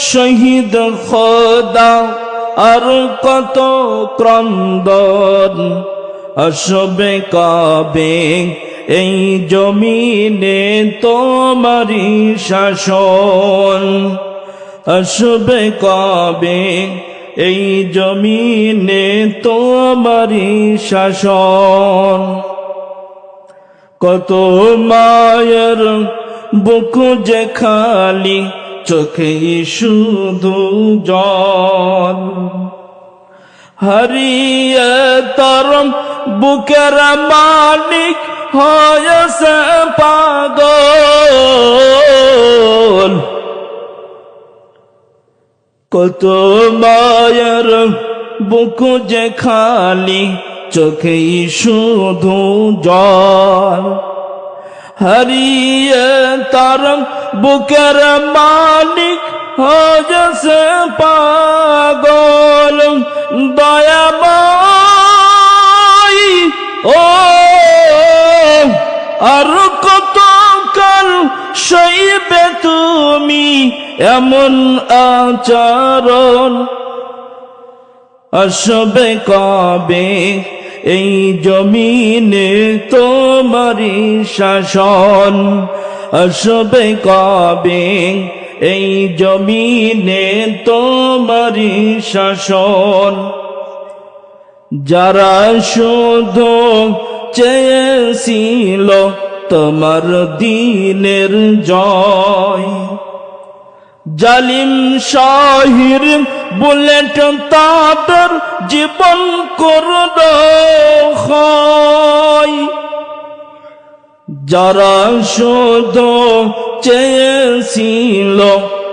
শহীদ খোদা আর কত ক্রন্দন আসবে কবে এই জমিনে তোমারি শাসন আসবে কবে এই জমিনে তোমারি শাসন কত মায়ের বুক যে খালি চোখে শুধু জল হারিয়ে তার বুকের মালিক হয়েছে পাগল কত মায়ের বুক যে খালি চোখে শুধু জল হারিয়ে তার বুকের মালিক হয়েছে পাগল দয়াময় ও আর কত কাল সইবে তুমি এমন আচরণ আসবে কবে এই জমিনে তোমারি শাসন আসবে কবে এই জমিনে তোমারি শাসন যারা শুধু চেয়েছিল তোমার দ্বীনের জয় জালিম শাহির বুলেট তাদের জীবন করল ক্ষয় যারা শুধু চেয়েছিল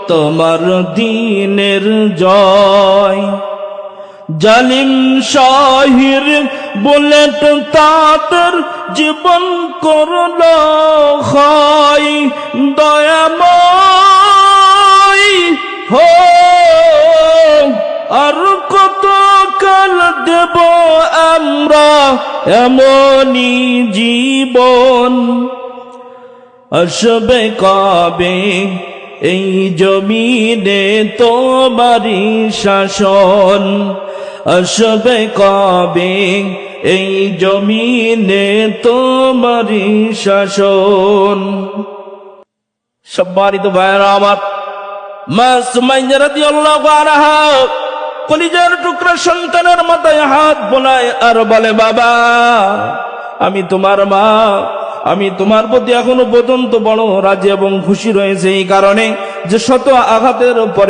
তোমার দ্বীনের জয় জালিম শাহির বুলেট তাদের জীবন করল ক্ষয় দয়াময় হো আর কত কাল দেব আমরা এমনি জীবন আসবে কবে এই জমিনে তোমারি শাসন আসবে কবে এই জমিনে তোমারি শাসন সম্মানিত ভাইরা আমার মা সুমাইয়া রাদিয়াল্লাহু আনহা কলিজার টুকরা সন্তানের মাথায় হাত বোলায় আর বলে বাবা আমি তোমার মা আমি তোমার প্রতি এখনো পর্যন্ত বড় রাজি এবং খুশি রয়েছে এই কারণে যে শত আঘাতের পরে